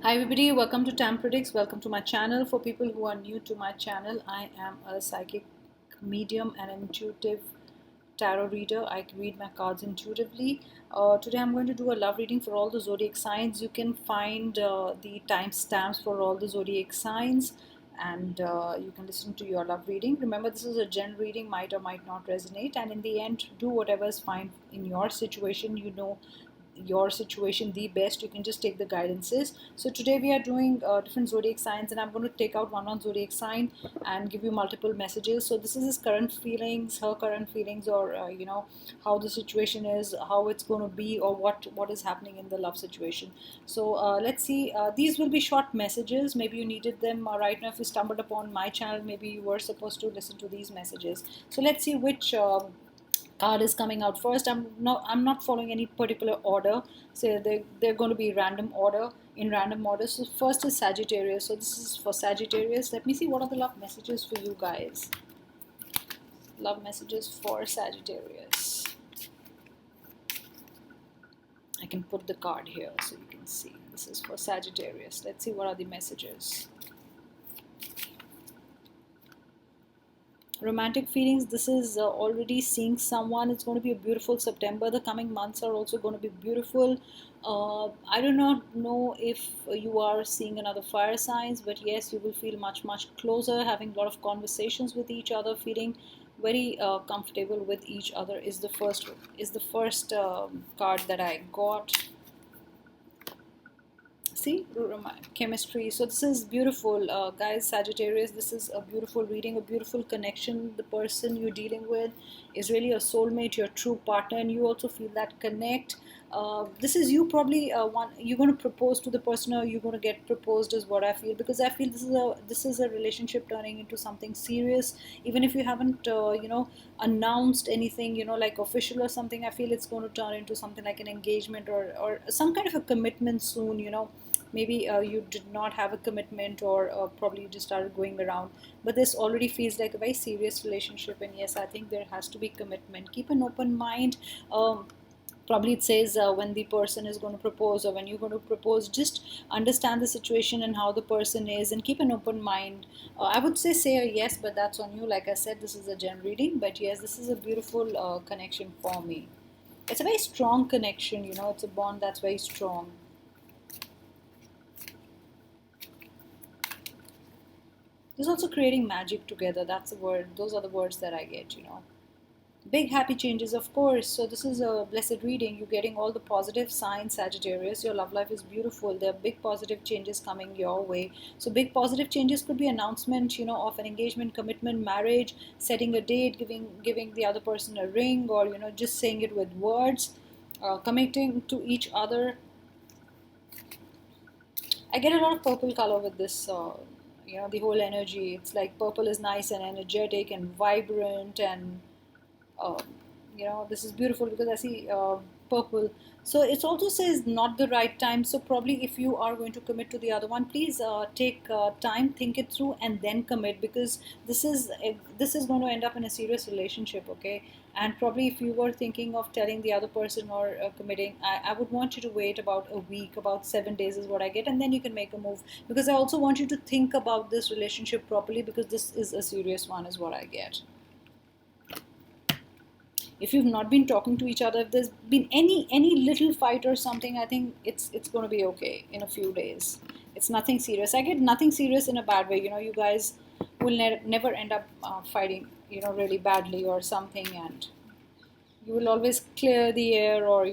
Hi everybody, welcome to Tam Predicts. Welcome to my channel. For people who are new to my channel, I am a psychic medium and intuitive tarot reader. I read my cards intuitively. Today I'm going to do a love reading for all the zodiac signs. You can find the timestamps for all the zodiac signs, and you can listen to your love reading. Remember, this is a general reading, might or might not resonate, and in the end, do whatever is fine in your situation. You know your situation the best. You can just take the guidances. So today we are doing different zodiac signs, and I'm going to take out one zodiac sign and give you multiple messages. So this is his current feelings, her current feelings, or how the situation is, how it's going to be, or what is happening in the love situation. So let's see. These will be short messages. Maybe you needed them right now. If you stumbled upon my channel, maybe you were supposed to listen to these messages. So let's see which card is coming out first. I'm not following any particular order, so they're going to be random order. So first is Sagittarius. So this is for Sagittarius. Let me see what are the love messages for you guys. Love messages for Sagittarius. I can put the card here so you can see. This is for Sagittarius. Let's see what are the messages. Romantic feelings. This is already seeing someone. It's going to be a beautiful September. The coming months are also going to be beautiful. I do not know if you are seeing another fire signs, but yes, you will feel much closer, having a lot of conversations with each other, feeling very comfortable with each other is the first card that I got. See, chemistry. So this is beautiful, guys. Sagittarius, this is a beautiful reading, a beautiful connection. The person you're dealing with is really a soulmate, your true partner, and you also feel that connect. This is you probably you're going to propose to the person, or you're going to get proposed, is what I feel, because I feel this is a relationship turning into something serious. Even if you haven't announced anything, like official or something, I feel it's going to turn into something like an engagement, or some kind of a commitment soon. Maybe you did not have a commitment, or probably you just started going around, but this already feels like a very serious relationship. And yes, I think there has to be commitment. Keep an open mind. Probably it says when the person is going to propose, or when you're going to propose, just understand the situation and how the person is, and keep an open mind. I would say a yes, but that's on you. Like I said, this is a general reading, but yes, this is a beautiful connection for me. It's a very strong connection. It's a bond that's very strong. There's also creating magic together. That's the word. Those are the words that I get. Big happy changes, of course. So this is a blessed reading. You're getting all the positive signs, Sagittarius. Your love life is beautiful. There are big positive changes coming your way. So big positive changes could be announcement, of an engagement, commitment, marriage, setting a date, giving the other person a ring, or just saying it with words, committing to each other. I get a lot of purple color with this. The whole energy. It's like purple is nice and energetic and vibrant, and uh, this is beautiful because I see purple. So it also says not the right time. So probably if you are going to commit to the other one, please take time, think it through, and then commit, because this is going to end up in a serious relationship. Okay. And probably if you were thinking of telling the other person, or committing, I would want you to wait about a week, about 7 days is what I get, and then you can make a move, because I also want you to think about this relationship properly, because this is a serious one is what I get. If you've not been talking to each other, if there's been any little fight or something, I think it's going to be okay in a few days. It's nothing serious. I get nothing serious in a bad way. You guys will never end up fighting, really badly or something, and you will always clear the air, or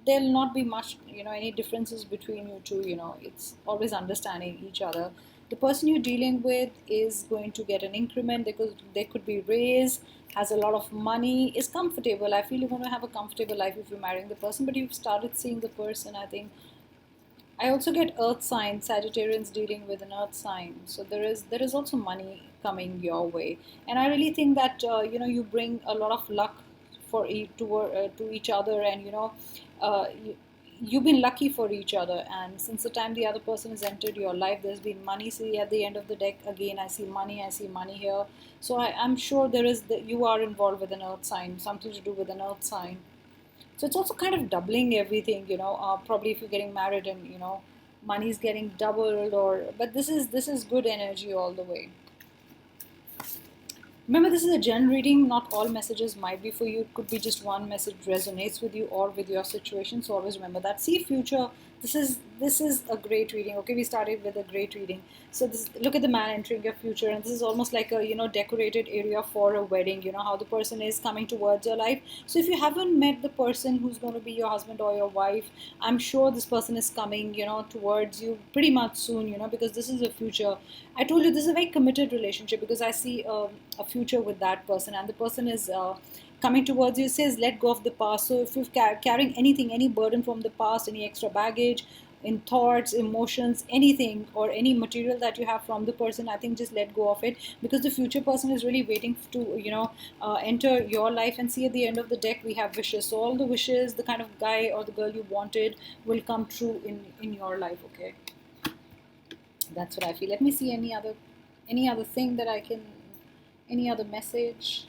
there'll not be much, any differences between you two. It's always understanding each other. The person you're dealing with is going to get an increment. They could be raised, has a lot of money, is comfortable. I feel you're going to have a comfortable life if you're marrying the person, but you've started seeing the person. I also get earth sign. Sagittarians dealing with an earth sign, so there is also money coming your way, and I really think that you bring a lot of luck to each other, and you've been lucky for each other. And since the time the other person has entered your life, there's been money. See, at the end of the deck again, I see money here. So I'm sure you are involved with an earth sign, something to do with an earth sign. So it's also kind of doubling everything. Probably if you're getting married, and money is getting doubled, or but this is good energy all the way. Remember, this is a general reading. Not all messages might be for you. It could be just one message resonates with you or with your situation. So always remember that. See future. This is a great reading. Okay, we started with a great reading. So look at the man entering your future, and this is almost like a decorated area for a wedding. You know how the person is coming towards your life. So if you haven't met the person who's going to be your husband or your wife, I'm sure this person is coming towards you pretty much soon. Because this is a future. I told you this is a very committed relationship, because I see a future with that person, and the person is coming towards you. It says let go of the past. So if you're carrying anything, any burden from the past, any extra baggage in thoughts, emotions, anything, or any material that you have from the person, I think just let go of it, because the future person is really waiting to enter your life. And see, at the end of the deck we have wishes. So all the wishes, the kind of guy or the girl you wanted, will come true in your life. Okay, that's what I feel. Let me see any other thing that I can, any other message.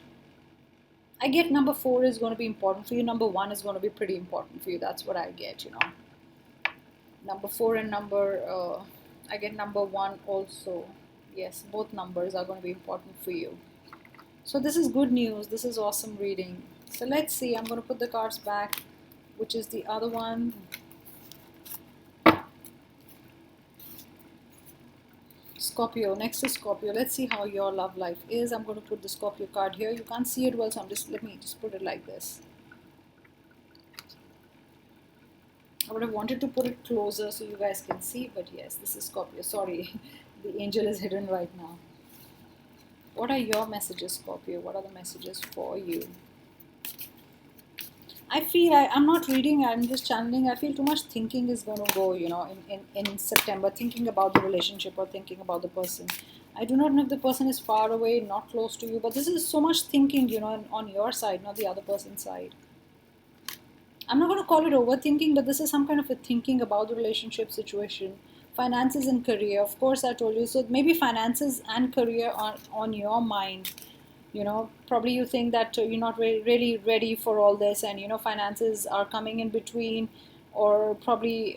I get number 4 is going to be important for you. Number 1 is going to be pretty important for you. That's what I get. Number 4 and I get number 1 also. Yes, both numbers are going to be important for you. So this is good news. This is awesome reading. So let's see. I'm going to put the cards back, which is the other one. Scorpio. Next is Scorpio. Let's see how your love life is. I'm going to put the Scorpio card here. You can't see it well, so let me just put it like this. I would have wanted to put it closer so you guys can see, but yes, this is Scorpio. Sorry, the angel is hidden right now. What are your messages, Scorpio? What are the messages for you? I feel I'm not reading, I'm just channeling. I feel too much thinking is going to go, in September, thinking about the relationship or thinking about the person. I do not know if the person is far away, not close to you, but this is so much thinking, on your side, not the other person's side. I'm not going to call it overthinking, but this is some kind of a thinking about the relationship situation. Finances and career, of course, I told you. So maybe finances and career are on your mind. Probably you think that you're not really ready for all this, and finances are coming in between, or probably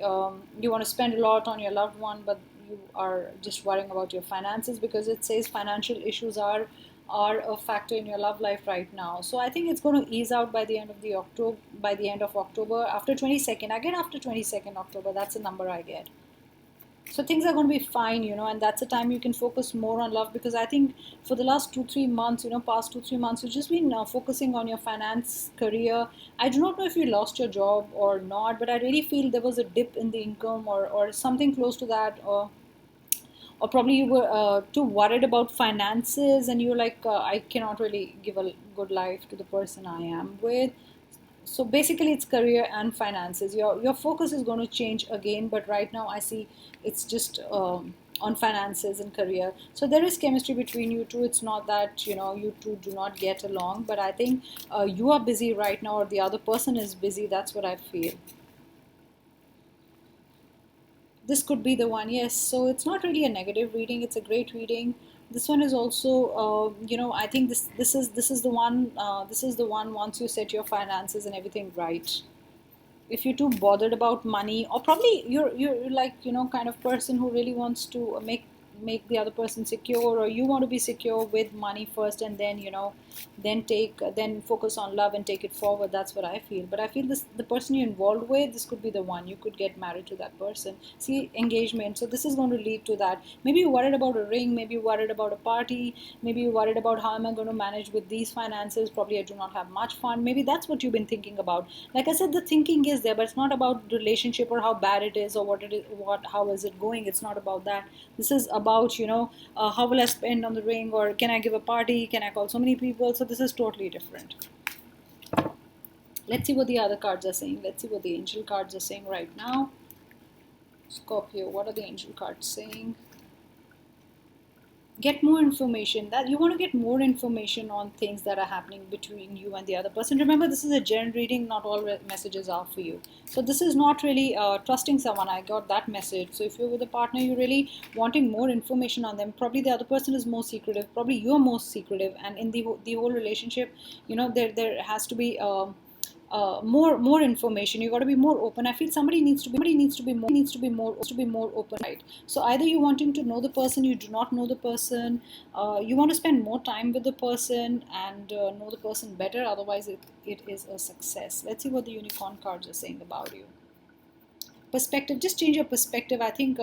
you want to spend a lot on your loved one, but you are just worrying about your finances, because it says financial issues are a factor in your love life right now. So I think it's going to ease out by the end of October, after 22nd. I get after 22nd October. That's the number I get. So things are going to be fine, and that's the time you can focus more on love, because I think for the last 2-3 months, past 2-3 months, you've just been focusing on your finance, career. I do not know if you lost your job or not, but I really feel there was a dip in the income, or something close to that, or probably you were too worried about finances, and you were like, I cannot really give a good life to the person I am with. So basically it's career and finances. Your focus is going to change again, but right now I see it's just on finances and career. So there is chemistry between you two. It's not that you two do not get along, but I think you are busy right now, or the other person is busy. That's what I feel. This could be the one. Yes, so it's not really a negative reading, it's a great reading. This one is also I think this is the one, once you set your finances and everything right. If you're too bothered about money, or probably you're like kind of person who really wants to make the other person secure, or you want to be secure with money first, and then then focus on love and take it forward. That's what I feel. But I feel the person you're involved with, this could be the one. You could get married to that person. See, engagement. So this is going to lead to that. Maybe you're worried about a ring, maybe you're worried about a party, maybe you're worried about how am I going to manage with these finances. Probably I do not have much fun. Maybe that's what you've been thinking about. Like I said, the thinking is there, but it's not about relationship or how bad it is, or how is it going. It's not about that. This is about how will I spend on the ring, or can I give a party, can I call so many people. So this is totally different. Let's see what the other cards are saying. Let's see what the angel cards are saying right now. Scorpio, what are the angel cards saying? Get more information. That you want to get more information on things that are happening between you and the other person. Remember, this is a general reading, not all messages are for you. So this is not really trusting someone. I got that message. So if you're with a partner, you're really wanting more information on them. Probably the other person is more secretive, probably you're more secretive, and in the whole relationship, there has to be more information. You got to be more open. I feel somebody needs to be more open, right? So either you wanting to know the person, you do not know the person, you want to spend more time with the person and know the person better. Otherwise, it is a success. Let's see what the unicorn cards are saying about you. Perspective, just change your perspective. I think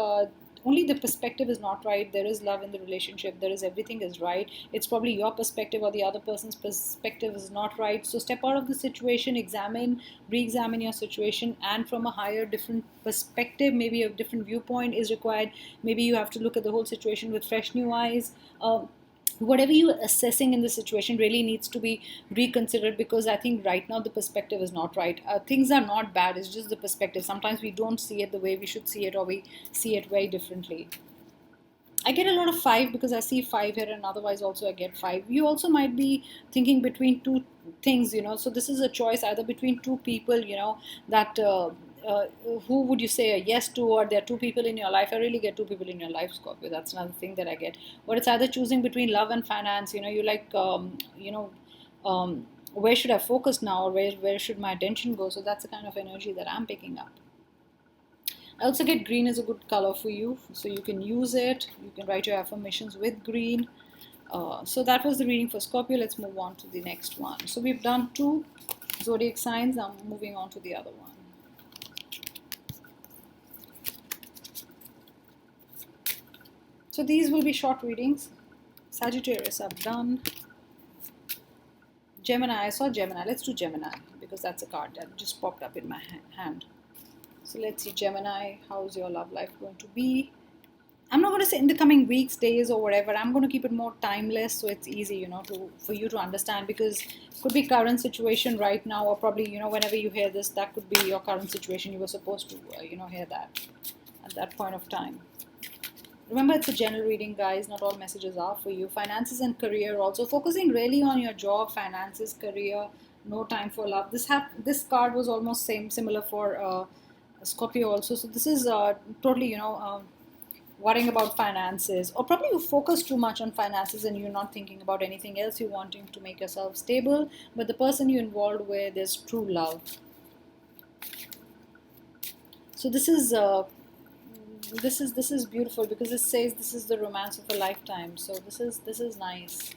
only the perspective is not right. There is love in the relationship, there is everything is right. It's probably your perspective or the other person's perspective is not right. So step out of the situation, re-examine your situation, and from a higher, different perspective, maybe a different viewpoint is required. Maybe you have to look at the whole situation with fresh new eyes. Whatever you're assessing in the situation really needs to be reconsidered, because I think right now the perspective is not right. Things are not bad, it's just the perspective. Sometimes we don't see it the way we should see it, or we see it very differently. I get a lot of 5 because I see 5 here, and otherwise also I get 5. You also might be thinking between two things, so this is a choice either between two people, that uh, who would you say a yes to, or there are two people in your life. I really get two people in your life, Scorpio. That's another thing that I get. But it's either choosing between love and finance. You like, where should I focus now, or where should my attention go? So that's the kind of energy that I'm picking up. I also get green is a good color for you, so you can use it. You can write your affirmations with green. So that was the reading for Scorpio. Let's move on to the next one. So we've done 2 zodiac signs. I'm moving on to the other one. So these will be short readings. Sagittarius I've done. Gemini, I saw Gemini. Let's do Gemini because that's a card that just popped up in my hand. So let's see, Gemini, how's your love life going to be? I'm not going to say in the coming weeks, days, or whatever. I'm going to keep it more timeless, so it's easy, for you to understand, because it could be current situation right now, or probably, whenever you hear this, that could be your current situation. You were supposed to, hear that at that point of time. Remember, it's a general reading, guys. Not all messages are for you. Finances and career also. Focusing really on your job, finances, career. No time for love. This card was almost similar for Scorpio also. So this is totally, worrying about finances, or probably you focus too much on finances and you're not thinking about anything else. You're wanting to make yourself stable, but the person you're involved with is true love. So this is beautiful, because it says this is the romance of a lifetime. So this is nice.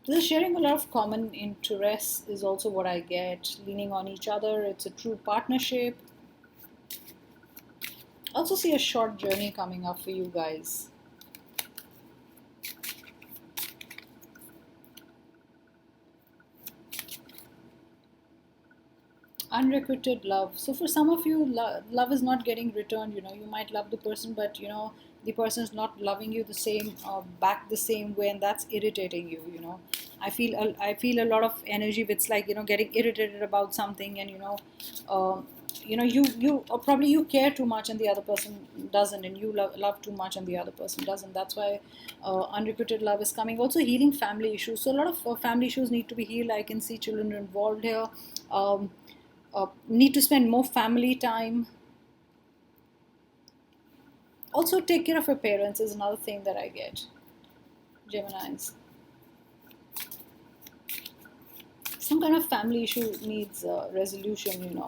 This is sharing a lot of common interests is also what I get. Leaning on each other. It's a true partnership. I also see a short journey coming up for you guys. Unrequited love. So for some of you, love is not getting returned. You might love the person, but the person is not loving you the same back the same way, and that's irritating you. I feel a lot of energy. It's like getting irritated about something, and or probably you care too much and the other person doesn't, and you love too much and the other person doesn't. That's why unrequited love is coming. Also healing family issues. So a lot of family issues need to be healed. I can see children involved here. Need to spend more family time. Also take care of your parents is another thing that I get, Geminis. Some kind of family issue needs resolution,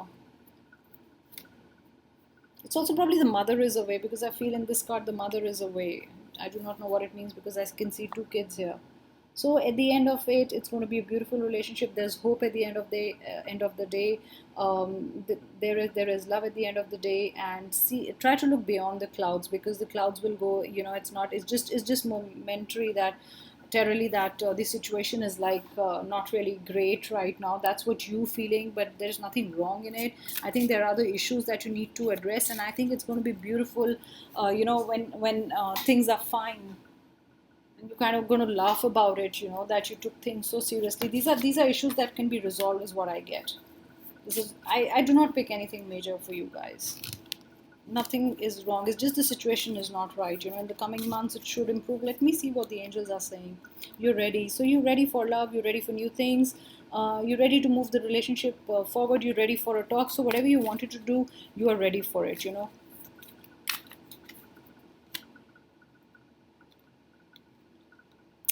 It's also probably the mother is away, because I feel in this card the mother is away. I do not know what it means, because I can see 2 kids here. So at the end of it, it's going to be a beautiful relationship. There's hope at the end of the day. There is love at the end of the day, and try to look beyond the clouds, because the clouds will go. It's just momentary that the situation is like not really great right now. That's what you feeling, but there's nothing wrong in it. I think there are other issues that you need to address, and I think it's going to be beautiful. When things are fine. You're kind of going to laugh about it, that you took things so seriously. These are issues that can be resolved, is what I get. I do not pick anything major for you guys. Nothing is wrong. It's just the situation is not right. In the coming months it should improve. Let me see what the angels are saying. You're ready. So you're ready for love. You're ready for new things. You're ready to move the relationship forward. You're ready for a talk. So whatever you wanted to do, you are ready for it.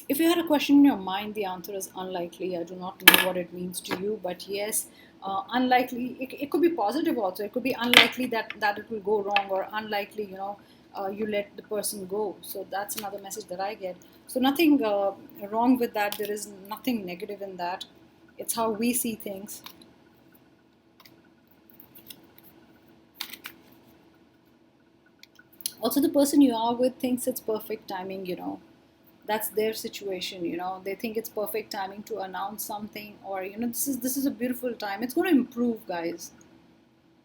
If you had a question in your mind, the answer is unlikely. I do not know what it means to you, but yes, unlikely. It could be positive also. It could be unlikely that it will go wrong, or unlikely, you let the person go. So that's another message that I get. So nothing wrong with that. There is nothing negative in that. It's how we see things. Also, the person you are with thinks it's perfect timing. That's their situation. They think it's perfect timing to announce something, or this is a beautiful time. It's going to improve, guys.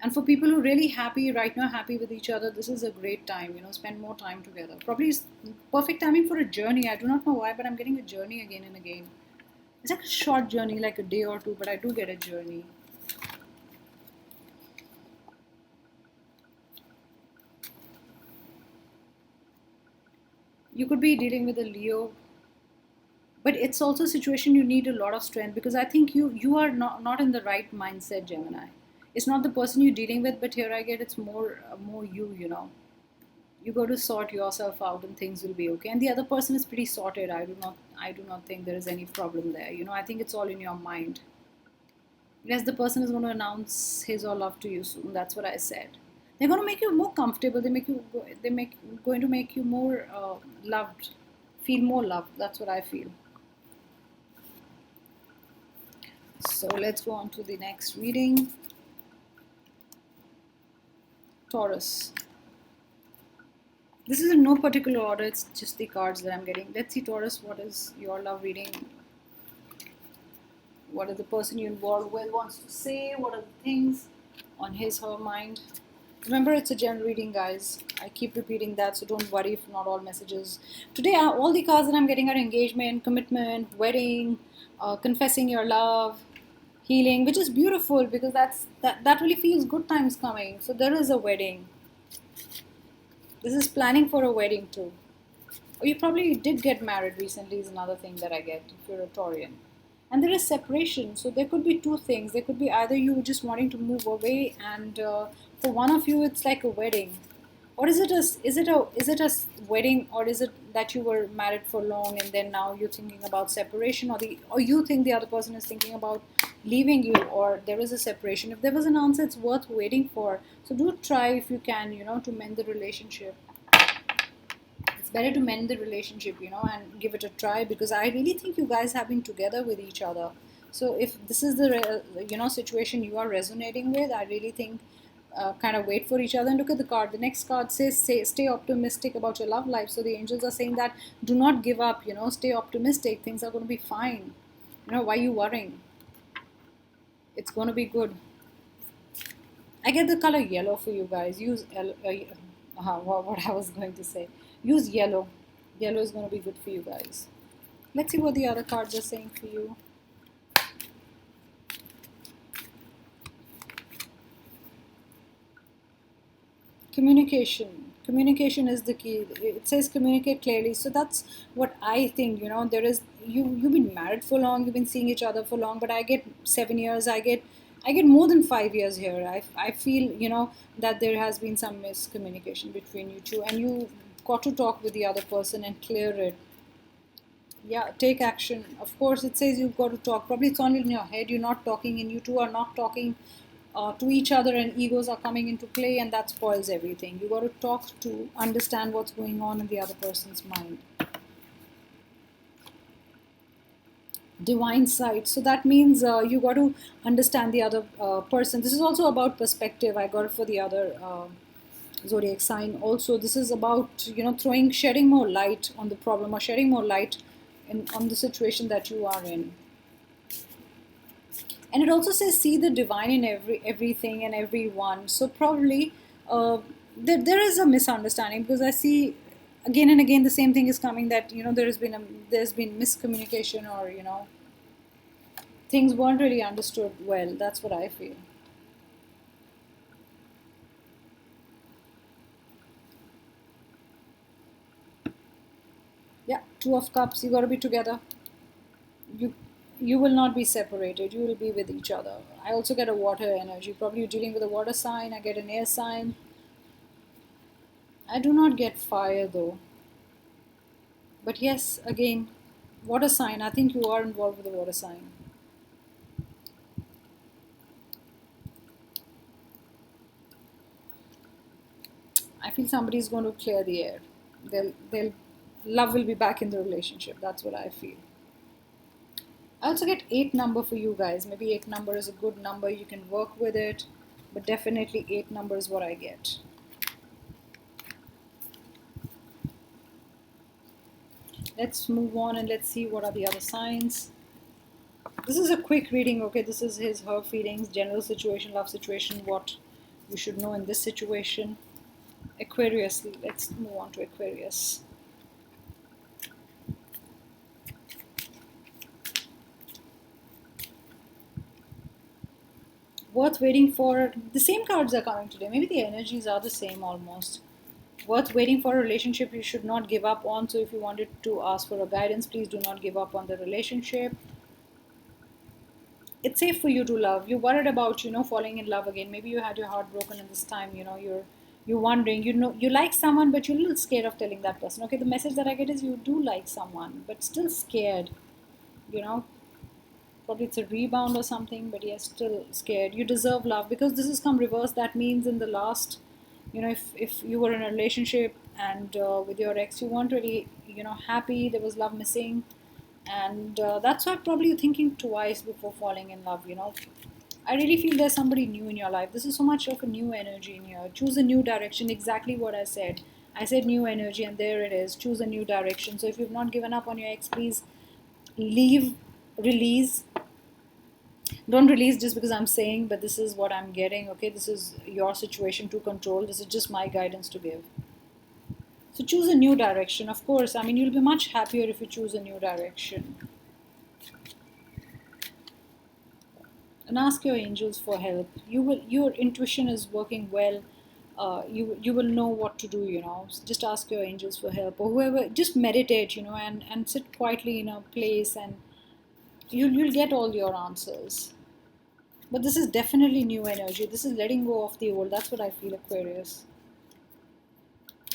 And for people who are really happy right now, happy with each other, this is a great time. Spend more time together. Probably it's perfect timing for a journey. I do not know why, but I'm getting a journey again and again. It's like a short journey, like a day or two, but I do get a journey. You could be dealing with a Leo, but it's also a situation you need a lot of strength, because I think you are not in the right mindset, Gemini. It's not the person you're dealing with, but here I get it's more you. You got to sort yourself out and things will be okay. And the other person is pretty sorted. I do not think there is any problem there. I think it's all in your mind. Yes, the person is going to announce his or love to you soon. That's what I said. They're going to make you more comfortable. Going to make you more loved, feel more loved. That's what I feel. So let's go on to the next reading. Taurus. This is in no particular order. It's just the cards that I'm getting. Let's see, Taurus, what is your love reading? What is the person you're involved with wants to say? What are the things on his, her mind? Remember, it's a general reading, guys. I keep repeating that, so don't worry if not all messages. Today, all the cards that I'm getting are engagement, commitment, wedding, confessing your love, healing, which is beautiful, because that really feels good times coming. So there is a wedding. This is planning for a wedding too. Or you probably did get married recently is another thing that I get if you're a Taurian. And there is separation. So there could be two things. There could be either you just wanting to move away, and for one of you it's like a wedding. Or is it a wedding, or is it that you were married for long and then now you're thinking about separation, or you think the other person is thinking about leaving you, or there is a separation? If there was an answer, it's worth waiting for. So do try if you can, to mend the relationship. It's better to mend the relationship, and give it a try, because I really think you guys have been together with each other. So if this is the situation you are resonating with, I really think kind of wait for each other. And look at the card. The next card says, stay optimistic about your love life. So the angels are saying that do not give up, stay optimistic. Things are going to be fine. Why are you worrying? It's going to be good. I get the color yellow for you guys. Use what I was going to say. Use yellow. Yellow is going to be good for you guys. Let's see what the other cards are saying for you. Communication is the key. It says communicate clearly. So that's what I think. There is you've been married for long, you've been seeing each other for long, but I get 7 years. I get more than 5 years here. I feel that there has been some miscommunication between you two, and you got to talk with the other person and clear it. Yeah, take action. Of course, it says you've got to talk. Probably it's only in your head. You're not talking, and you two are not talking to each other, and egos are coming into play, and that spoils everything. You got to talk to understand what's going on in the other person's mind. Divine sight. So that means you got to understand the other person. This is also about perspective. I got it for the other zodiac sign. Also, this is about shedding more light on the problem, or shedding more light on the situation that you are in. And it also says see the divine in everything and everyone. So probably there is a misunderstanding, because I see again and again the same thing is coming, that there's been miscommunication, or things weren't really understood well. That's what I feel. Yeah, Two of Cups. You got to be together. You will not be separated. You will be with each other. I also get a water energy. Probably you're dealing with a water sign. I get an air sign. I do not get fire though. But yes, again, Water sign. I think you are involved with a water sign. I feel somebody is going to clear the air. Love will be back in the relationship. That's what I feel. I also get 8 number for you guys. Maybe 8 number is a good number. You can work with it. But definitely 8 number is what I get. Let's move on and let's see what are the other signs. This is a quick reading, okay? This is her feelings, general situation, love situation, what you should know in this situation. Aquarius, let's move on to Aquarius. Worth waiting for. The same cards are coming today. Maybe the energies are the same almost. Worth waiting for a relationship you should not give up on. So if you wanted to ask for a guidance, please do not give up on the relationship. It's safe for you to love. You're worried about, falling in love again. Maybe you had your heart broken and this time, you're wondering, you like someone, but you're a little scared of telling that person. Okay, the message that I get is you do like someone, but still scared, Probably it's a rebound or something, but yes, still scared. You deserve love because this has come reverse. That means in the last, if you were in a relationship and with your ex, you weren't really, happy. There was love missing, and that's why probably you're thinking twice before falling in love. I really feel there's somebody new in your life. This is so much of a new energy in here. Choose a new direction. Exactly what I said. I said new energy, and there it is. Choose a new direction. So if you've not given up on your ex, please leave, release. Don't release just because I'm saying, but this is what I'm getting. Okay, this is your situation to control. This is just my guidance to give. So choose a new direction. Of course, I mean, you'll be much happier if you choose a new direction. And ask your angels for help. Your intuition is working well. You will know what to do. Just ask your angels for help or whoever. Just meditate. And sit quietly in a place, and you'll get all your answers. But this is definitely new energy. This is letting go of the old. That's what I feel, Aquarius.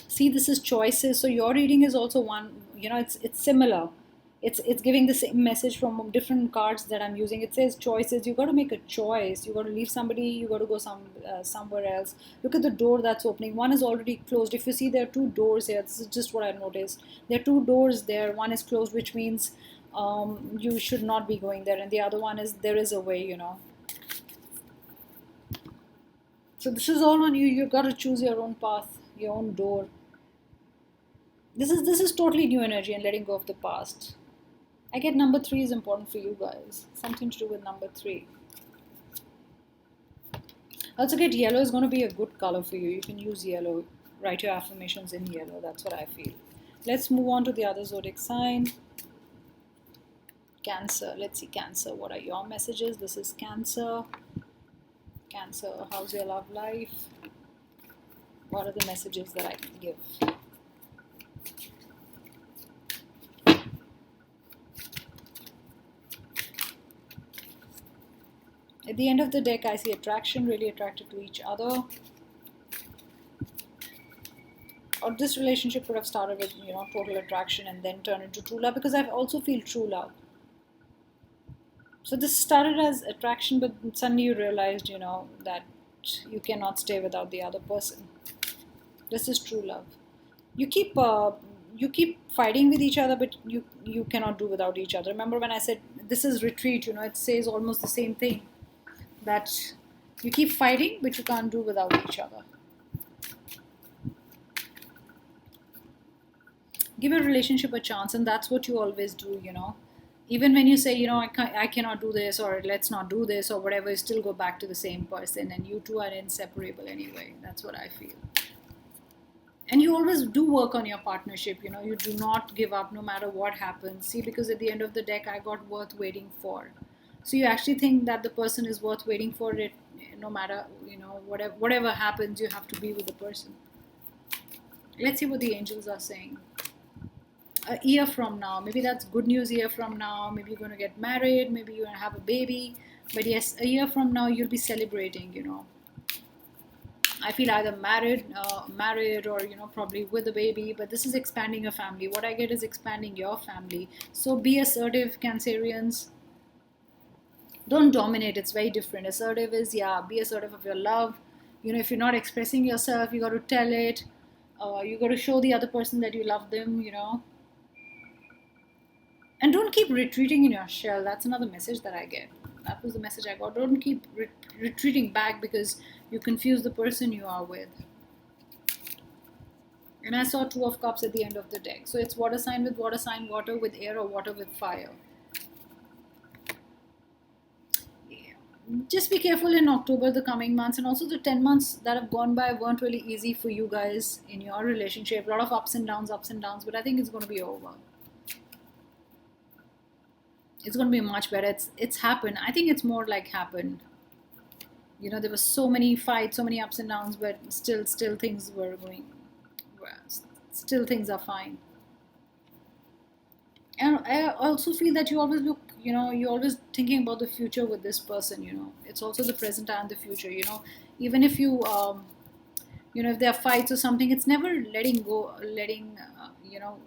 See, this is choices. So your reading is also one. It's similar. It's giving the same message from different cards that I'm using. It says choices. You got to make a choice. You got to leave somebody. You got to go somewhere else. Look at the door that's opening. One is already closed. If you see, there are 2 doors here. This is just what I noticed. There are 2 doors there. One is closed, which means you should not be going there, and the other one is there is a way. So this is all on you. You got to choose your own path, your own door. This is totally new energy and letting go of the past. I get number 3 is important for you guys. Something to do with number 3. I also get yellow is going to be a good color for you. You can use yellow. Write your affirmations in yellow. That's what I feel. Let's move on to the other zodiac sign. Cancer. Let's see, Cancer. What are your messages? This is Cancer. Cancer, how's your love life? What are the messages that I can give? At the end of the deck, I see attraction, really attracted to each other. Or this relationship could have started with, total attraction and then turn into true love, because I also feel true love. So this started as attraction, but suddenly you realized, that you cannot stay without the other person. This is true love. You keep fighting with each other, but you cannot do without each other. Remember when I said this is retreat? It says almost the same thing. That you keep fighting, but you can't do without each other. Give your relationship a chance, and that's what you always do. Even when you say, I cannot do this, or let's not do this, or whatever, you still go back to the same person, and you two are inseparable anyway. That's what I feel. And you always do work on your partnership. You do not give up no matter what happens. See, because at the end of the deck, I got worth waiting for. So you actually think that the person is worth waiting for it, no matter, whatever happens, you have to be with the person. Let's see what the angels are saying. A year from now, maybe that's good news. A year from now, maybe you're going to get married, maybe you're going to have a baby, but yes, a year from now you'll be celebrating. I feel either married or, you know, probably with a baby, but this is expanding your family. What I get is expanding your family. So be assertive, Cancerians. Don't dominate. It's very different. Assertive is, yeah, be assertive of your love. You know, if you're not expressing yourself, you got to tell it. You got to show the other person that you love them, you know. And don't keep retreating in your shell. That's another message that I get. That was the message I got. Don't keep retreating back because you confuse the person you are with. And I saw Two of Cups at the end of the deck. So it's water sign with water sign, water with air, or water with fire. Yeah. Just be careful in October, the coming months, and also the 10 months that have gone by weren't really easy for you guys in your relationship. A lot of ups and downs, but I think it's going to be over. It's going to be much better. It's happened. I think it's more like happened. You know, there were so many fights, so many ups and downs, but still things were going. Still things are fine. And I also feel that you always look, you know, you're always thinking about the future with this person. You know, it's also the present and the future. You know, even if you you know, if there are fights or something, it's never letting go, you know,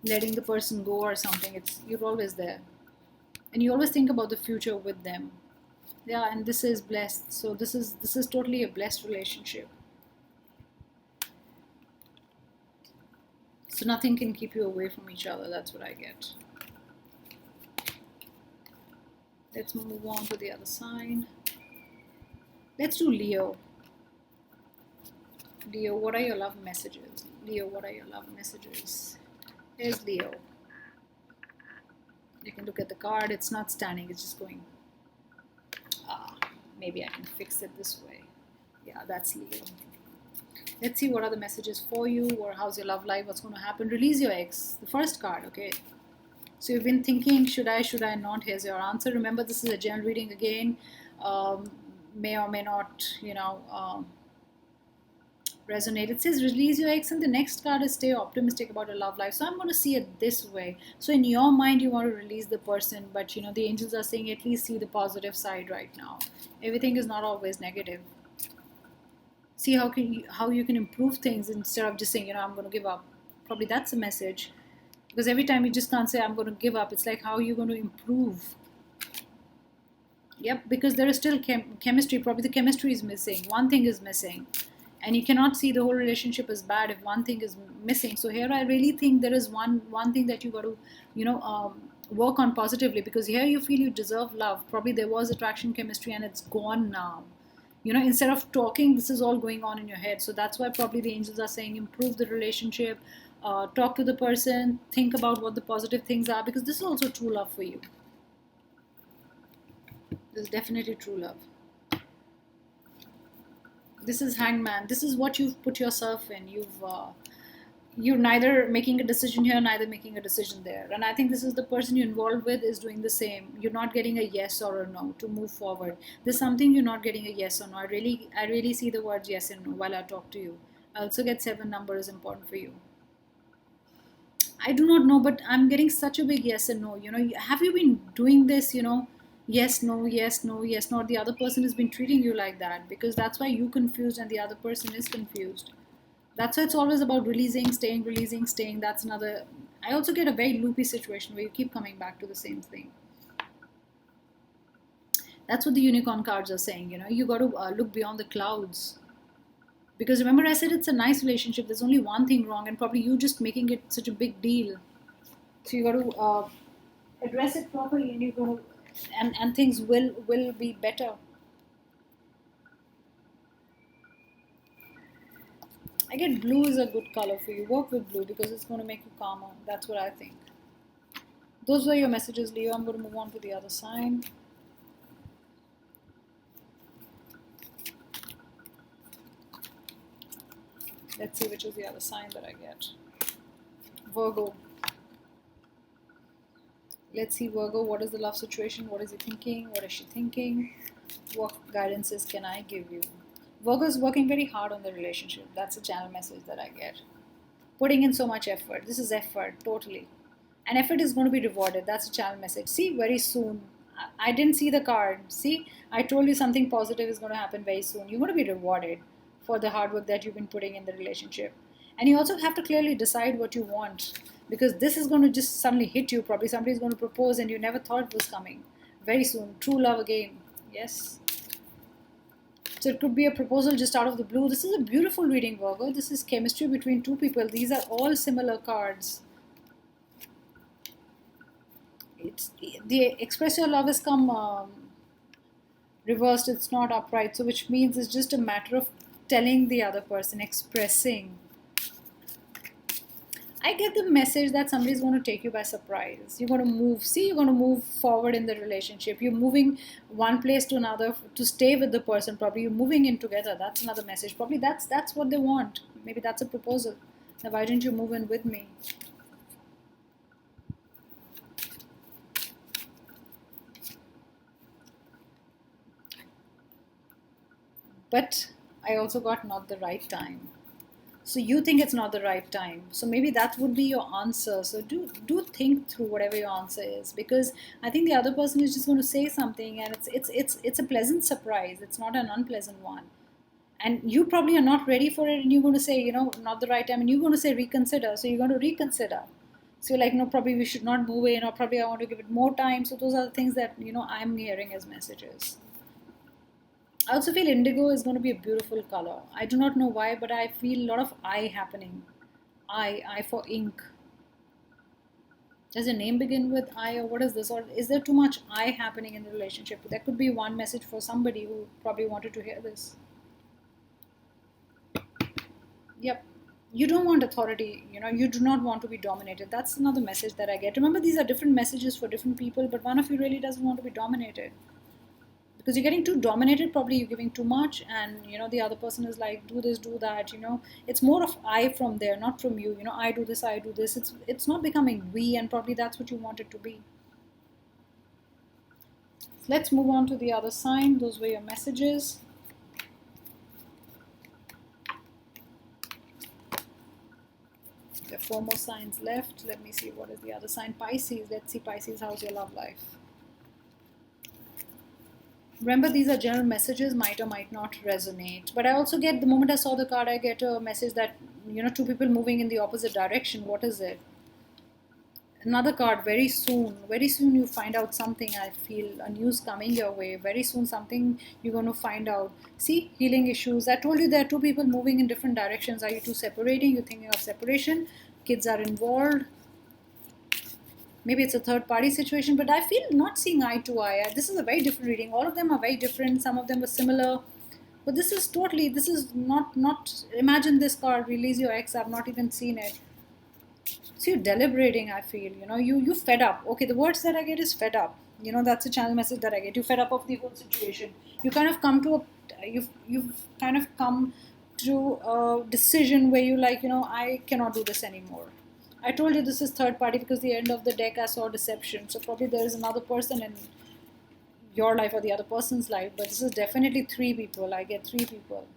letting the person go or something. It's, you're always there, and you always think about the future with them. Yeah, and this is blessed. So this is totally a blessed relationship. So nothing can keep you away from each other. That's what I get. Let's move on to the other sign. Let's do Leo. Leo, what are your love messages? Leo, what are your love messages? There's Leo. You can look at the card. It's not standing. It's just going. Maybe I can fix it this way. Yeah, that's Leo. Let's see what are the messages for you, or how's your love life, what's going to happen. Release your ex, the first card, okay? So you've been thinking, should I not? Here's your answer. Remember, this is a general reading again. May or may not, you know, resonate. It says release your ex, and the next card is stay optimistic about your love life. So I'm going to see it this way. So in your mind, you want to release the person, but you know, the angels are saying at least see the positive side right now. Everything is not always negative. See how you can improve things instead of just saying, you know, I'm going to give up. Probably that's a message, because every time you just can't say I'm going to give up. It's like, how are you going to improve? Yep, because there is still chemistry. Probably the chemistry is missing. One thing is missing, and you cannot see the whole relationship as bad if one thing is missing. So here I really think there is one thing that you got to, you know, work on positively, because here you feel you deserve love. Probably there was attraction, chemistry, and it's gone now. You know, instead of talking, this is all going on in your head. So that's why probably the angels are saying improve the relationship, talk to the person, think about what the positive things are, because this is also true love for you. This is definitely true love. This is Hangman. This is what you've put yourself in. You're neither making a decision here, neither making a decision there. And I think this is the person you're involved with is doing the same. You're not getting a yes or a no to move forward. There's something you're not getting a yes or no. I really see the words yes and no while I talk to you. I also get 7 number is important for you. I do not know, but I'm getting such a big yes and no. You know, have you been doing this, you know, yes, no, yes, no, yes, no. The other person has been treating you like that, because that's why you're confused and the other person is confused. That's why it's always about releasing, staying. That's another. I also get a very loopy situation where you keep coming back to the same thing. That's what the unicorn cards are saying. You know, you got to look beyond the clouds. Because remember, I said it's a nice relationship. There's only one thing wrong, and probably you just making it such a big deal. So you got to address it properly, and you got to, and things will be better. I get blue is a good color for you. Work with blue because it's going to make you calmer. That's what I think. Those were your messages, Leo. I'm going to move on to the other sign. Let's see which is the other sign that I get. Virgo. Let's see, Virgo, what is the love situation? What is he thinking? What is she thinking? What guidances can I give you? Virgo is working very hard on the relationship. That's a channel message that I get. Putting in so much effort. This is effort, totally. And effort is going to be rewarded. That's a channel message. See, very soon. I didn't see the card. See, I told you something positive is going to happen very soon. You're going to be rewarded. for the hard work that you've been putting in the relationship. And you also have to clearly decide what you want, because this is going to just suddenly hit you. Probably somebody's going to propose and you never thought it was coming very soon. True love again. Yes. So it could be a proposal just out of the blue. This is a beautiful reading, Virgo. This is chemistry between two people. These are all similar cards. It's the express your love has come reversed. It's not upright. So which means it's just a matter of telling the other person, expressing. I get the message that somebody's going to take you by surprise. You're going to move. See, you're going to move forward in the relationship. You're moving one place to another to stay with the person. Probably you're moving in together. That's another message. Probably that's what they want. Maybe that's a proposal. Now, why didn't you move in with me? But I also got not the right time. So you think it's not the right time. So maybe that would be your answer. So do think through whatever your answer is, because I think the other person is just going to say something, and it's a pleasant surprise. It's not an unpleasant one. And you probably are not ready for it, and you're going to say, not the right time, and you're going to say reconsider. So you're going to reconsider. So you're like, no, probably we should not move in, or probably I want to give it more time. So those are the things that I'm hearing as messages. I also feel indigo is going to be a beautiful color. I do not know why, but I feel a lot of I happening. I for ink. Does your name begin with I, or what is this? Or is there too much I happening in the relationship? That could be one message for somebody who probably wanted to hear this. Yep. You don't want authority, you do not want to be dominated. That's another message that I get. Remember, these are different messages for different people, but one of you really doesn't want to be dominated. Because you're getting too dominated, probably you're giving too much, and the other person is like, do this, do that. It's more of I from there, not from you. I do this, I do this. It's not becoming we, and probably that's what you want it to be. Let's move on to the other sign. Those were your messages. There are 4 more signs left. Let me see, what is the other sign? Pisces. Let's see, Pisces, how's your love life? Remember, these are general messages, might or might not resonate. But I also get, the moment I saw the card, I get a message that, two people moving in the opposite direction. What is it? Another card, very soon. Very soon you find out something, I feel. A news coming your way. Very soon something you're going to find out. See, healing issues. I told you there are 2 people moving in different directions. Are you 2 separating? You're thinking of separation. Kids are involved. Maybe it's a third party situation, but I feel not seeing eye to eye. This is a very different reading. All of them are very different. Some of them were similar. But this is not, imagine this card, release your ex. I've not even seen it. So you're deliberating, I feel. You fed up. Okay, the words that I get is fed up. That's a channel message that I get. You fed up of the whole situation. You kind of come to you've kind of come to a decision where you're like, I cannot do this anymore. I told you this is third party because the end of the deck I saw deception. So probably there is another person in your life or the other person's life. But this is definitely 3 people. I get 3 people.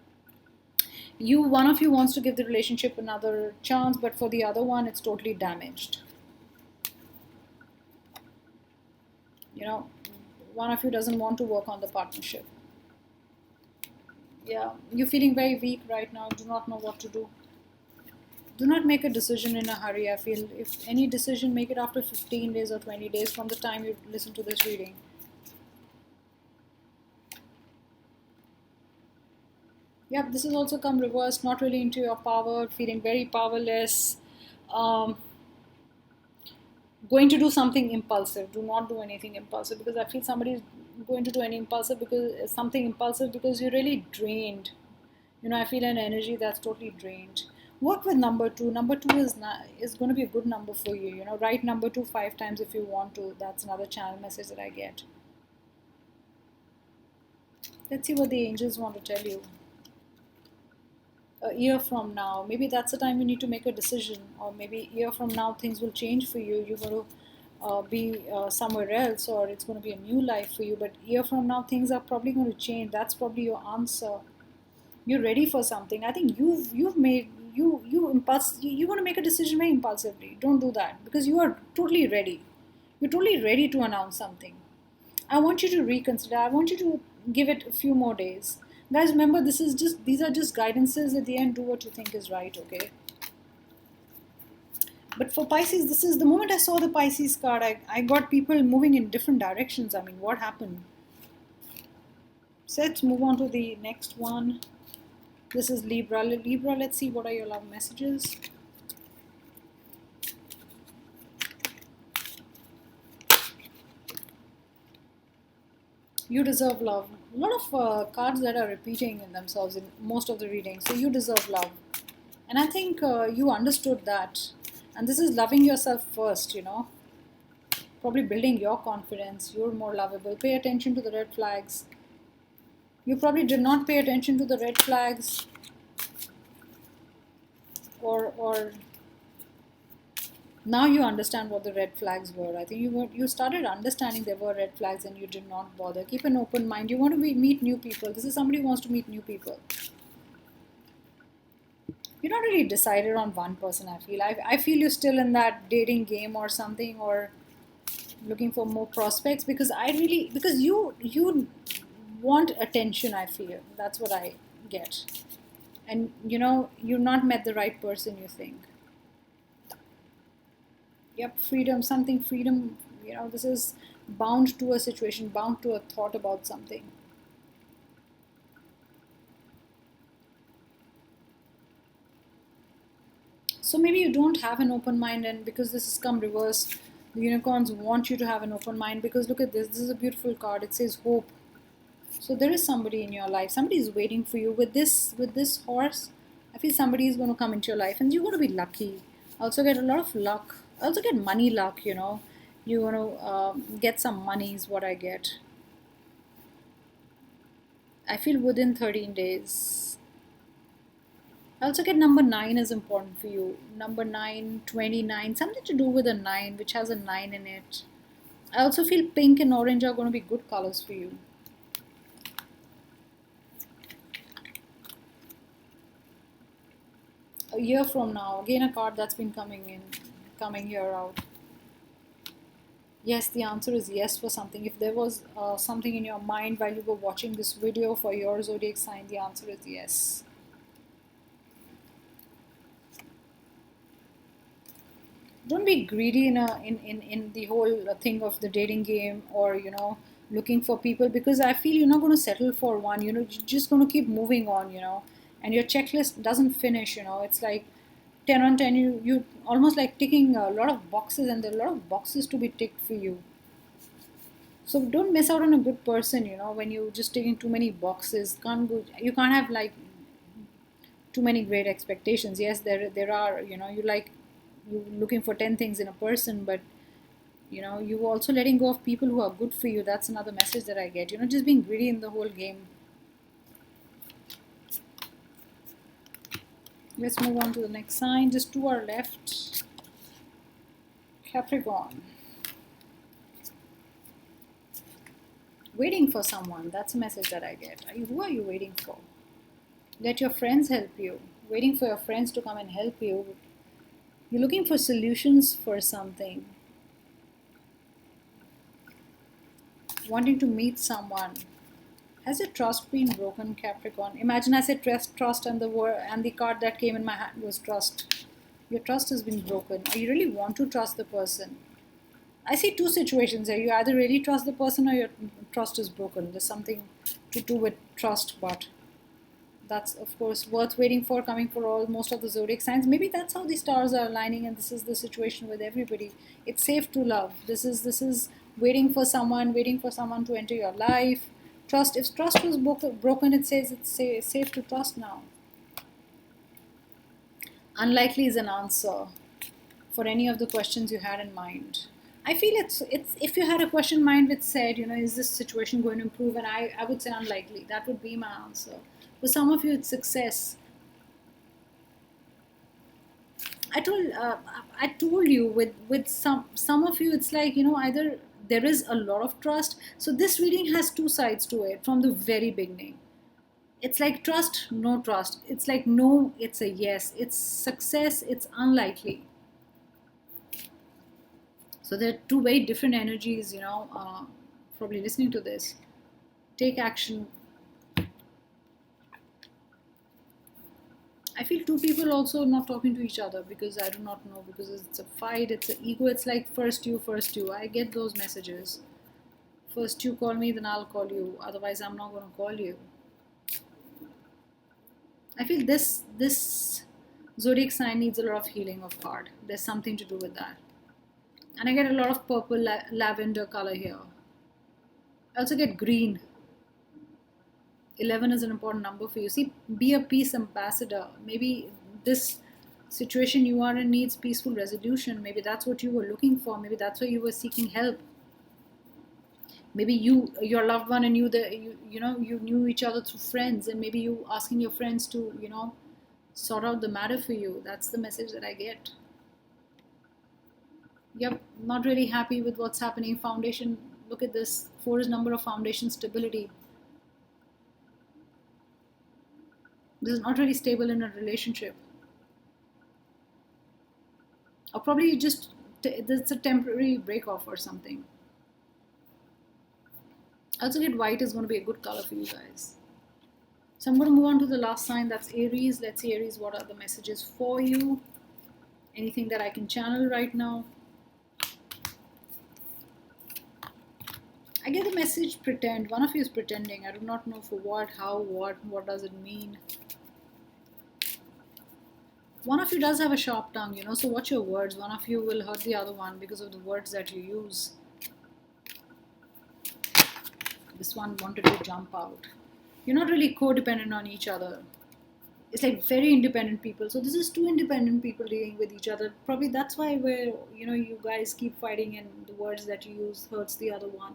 One of you wants to give the relationship another chance, but for the other one, it's totally damaged. One of you doesn't want to work on the partnership. Yeah, you're feeling very weak right now. Do not know what to do. Do not make a decision in a hurry, I feel. If any decision, make it after 15 days or 20 days from the time you listen to this reading. Yep, this has also come reversed, not really into your power, feeling very powerless. Going to do something impulsive. Do not do anything impulsive, because I feel somebody is going to do something impulsive because you're really drained. I feel an energy that's totally drained. Work with number 2. Number 2 is going to be a good number for you. Write number 2 5 times if you want to. That's another channel message that I get. Let's see what the angels want to tell you. A year from now, maybe that's the time you need to make a decision, or maybe a year from now things will change for you. You're going to be somewhere else, or it's going to be a new life for you. But a year from now things are probably going to change. That's probably your answer. You're ready for something. I think you're going to make a decision very impulsively. Don't do that, because you are totally ready. You're totally ready to announce something. I want you to reconsider. I want you to give it a few more days. Guys, remember, these are just guidances. At the end, do what you think is right, okay? But for Pisces, this is the moment I saw the Pisces card, I got people moving in different directions. I mean, what happened? So let's move on to the next one. This is Libra. Libra, let's see what are your love messages. You deserve love. A lot of cards that are repeating in themselves in most of the readings. So you deserve love. And I think you understood that. And this is loving yourself first, you know. Probably building your confidence. You're more lovable. Pay attention to the red flags. You probably did not pay attention to the red flags. Or now you understand what the red flags were. I think you started understanding there were red flags and you did not bother. Keep an open mind. You want to meet new people. This is somebody who wants to meet new people. You're not really decided on one person, I feel. I feel you're still in that dating game or something, or looking for more prospects, because you want attention, I feel. That's what I get. And you know, you've not met the right person, you think. Yep, freedom, freedom, you know, this is bound to a situation, bound to a thought about something. So maybe you don't have an open mind, and because this has come reversed, the unicorns want you to have an open mind, because look at this. This is a beautiful card. It says hope. So there is somebody in your life. Somebody is waiting for you. With this horse, I feel somebody is going to come into your life, and you're going to be lucky. I also get a lot of luck. I also get money luck, you know. You're going to get some money is what I get. I feel within 13 days. I also get number 9 is important for you. Number 9, 29, something to do with a 9, which has a 9 in it. I also feel pink and orange are going to be good colors for you. A year from now, again a card that's been coming here out. Yes, the answer is yes for something. If there was something in your mind while you were watching this video for your zodiac sign, the answer is yes. Don't be greedy in the whole thing of the dating game, or you know, looking for people, because I feel you're not going to settle for one. You know, you're just going to keep moving on, you know, and your checklist doesn't finish. You know, it's like 10 on 10. You almost like ticking a lot of boxes, and there are a lot of boxes to be ticked for you. So don't miss out on a good person, you know, when you're just taking too many boxes. You can't have like too many great expectations. Yes, there are, you know, you're looking for 10 things in a person, but you know, you also letting go of people who are good for you. That's another message that I get. You know, just being greedy in the whole game. Let's move on to the next sign. Just 2 are left. Capricorn. Waiting for someone. That's a message that I get. Who are you waiting for? Let your friends help you. Waiting for your friends to come and help you. You're looking for solutions for something. Wanting to meet someone. Has your trust been broken, Capricorn? Imagine I said trust, and the card that came in my hand was trust. Your trust has been broken. Or you really want to trust the person. I see 2 situations here. You either really trust the person, or your trust is broken. There's something to do with trust, but that's of course worth waiting for, coming for most of the zodiac signs. Maybe that's how the stars are aligning, and this is the situation with everybody. It's safe to love. This is waiting for someone to enter your life. Trust. If trust was broken, it says it's safe to trust now. Unlikely is an answer for any of the questions you had in mind. I feel it's if you had a question in mind which said, you know, is this situation going to improve, and I would say unlikely. That would be my answer. For some of you, it's success. I told you with some of you, it's like, you know, either there is a lot of trust. So this reading has 2 sides to it from the very beginning. It's like trust, no trust. It's like no, it's a yes. It's success, it's unlikely. So there are 2 very different energies, you know, probably listening to this. Take action. I feel two people also not talking to each other because I do not know, because it's a fight, it's an ego. It's like first you, first you. I get those messages. First you call me, then I'll call you. Otherwise, I'm not going to call you. I feel this zodiac sign needs a lot of healing of heart. There's something to do with that. And I get a lot of purple lavender color here. I also get green. 11 is an important number for you. See, be a peace ambassador. Maybe this situation you are in needs peaceful resolution. Maybe that's what you were looking for. Maybe that's why you were seeking help. Maybe your loved one and you knew each other through friends, and maybe you asking your friends to sort out the matter for you. That's the message that I get. Yep, not really happy with what's happening. Foundation, look at this. 4 is number of foundation stability. This is not really stable in a relationship. Or probably just it's a temporary break off or something. I also get white is going to be a good color for you guys. So I'm going to move on to the last sign, that's Aries. Let's see, Aries, what are the messages for you? Anything that I can channel right now? I get the message pretend. One of you is pretending. I do not know for what, how, what does it mean? One of you does have a sharp tongue, so watch your words. One of you will hurt the other one because of the words that you use. This one wanted to jump out. You're not really codependent on each other. It's like very independent people. So this is two independent people dealing with each other. Probably that's why you guys keep fighting and the words that you use hurts the other one.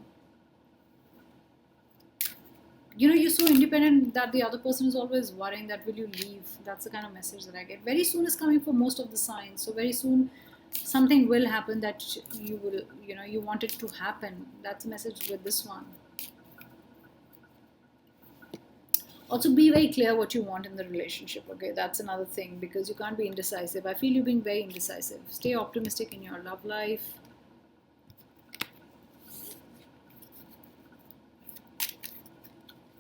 You're so independent that the other person is always worrying that will you leave. That's the kind of message that I get. Very soon is coming for most of the signs. So very soon something will happen that you want it to happen. That's the message with this one. Also, be very clear what you want in the relationship, okay? That's another thing, because you can't be indecisive. I feel you being very indecisive. Stay optimistic in your love life.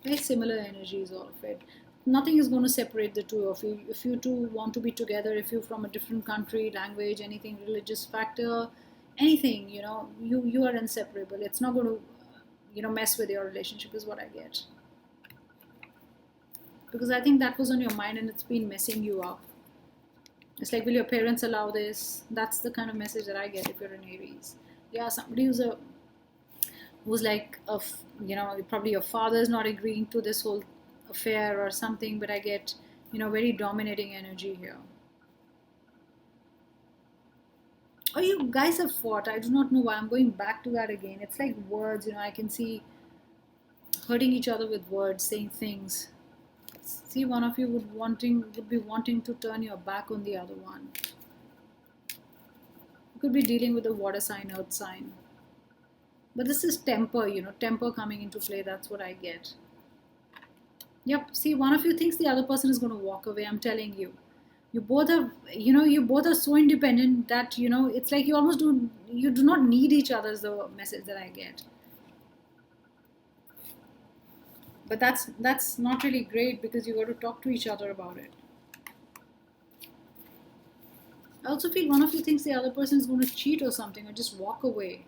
Very similar energies, all of it. Nothing is going to separate the two of you. If you two want to be together, if you're from a different country, language, anything, religious factor, anything, you are inseparable. It's not going to, mess with your relationship is what I get. Because I think that was on your mind and it's been messing you up. It's like, will your parents allow this? That's the kind of message that I get if you're an Aries. Yeah, somebody who's like, probably your father is not agreeing to this whole affair or something, but I get, very dominating energy here. Or you guys have fought. I do not know why. I'm going back to that again. It's like words, I can see hurting each other with words, saying things. See, one of you would be wanting to turn your back on the other one. You could be dealing with a water sign, earth sign. But this is temper, temper coming into play. That's what I get. Yep, see, one of you thinks the other person is going to walk away. I'm telling you. You both have, you both are so independent that, it's like you do not need each other is the message that I get. But that's not really great, because you got to talk to each other about it. I also feel one of you thinks the other person is going to cheat or something, or just walk away.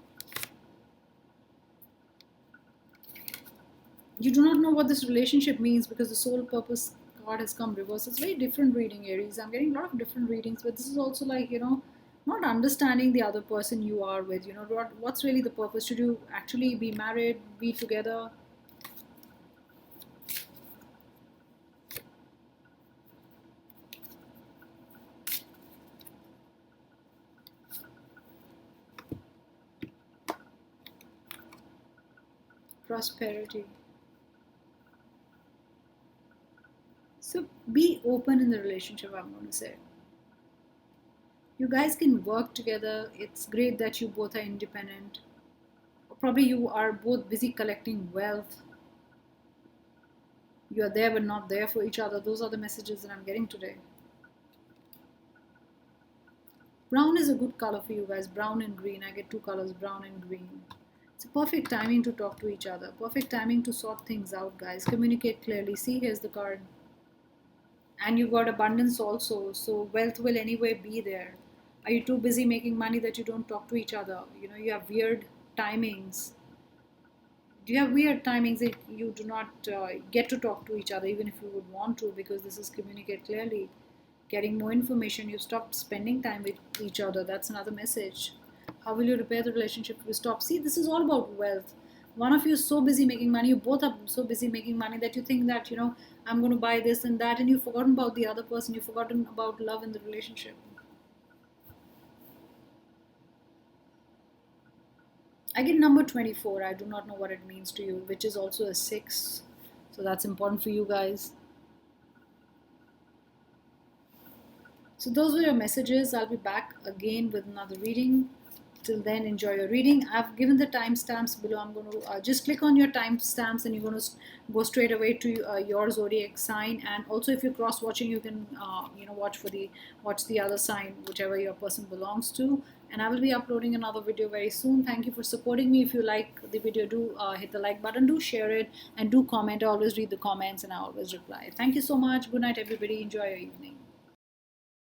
You do not know what this relationship means, because the soul purpose card has come reversed. It's very different reading, Aries. I'm getting a lot of different readings, but this is also like, not understanding the other person you are with. What's really the purpose? Should you actually be married, be together? Prosperity. So be open in the relationship, I'm going to say. You guys can work together. It's great that you both are independent. Or probably you are both busy collecting wealth. You are there but not there for each other. Those are the messages that I'm getting today. Brown is a good color for you guys. Brown and green. I get two colors, brown and green. It's a perfect timing to talk to each other. Perfect timing to sort things out, guys. Communicate clearly. See, here's the card. and you got abundance also, so wealth will anyway be there. Are you too busy making money that you don't talk to each other? You have weird timings. Do you have weird timings that you do not get to talk to each other even if you would want to, because this is communicate clearly, getting more information. You stopped spending time with each other. That's another message. How will you repair the relationship if you stop? See, this is all about wealth. One of you is so busy making money, you both are so busy making money that you think that, I'm going to buy this and that, and you've forgotten about the other person, you've forgotten about love in the relationship. I get number 24. I do not know what it means to you, which is also a 6. So that's important for you guys. So those were your messages. I'll be back again with another reading. Till then, enjoy your reading. I've given the timestamps below. I'm going to just click on your timestamps and you're going to go straight away to your zodiac sign. And also, if you're cross watching, you can watch the other sign, whichever your person belongs to. And I will be uploading another video very soon. Thank you for supporting me. If you like the video, do hit the like button, do share it, and do comment. I always read the comments and I always reply. Thank you so much. Good night, everybody. Enjoy your evening.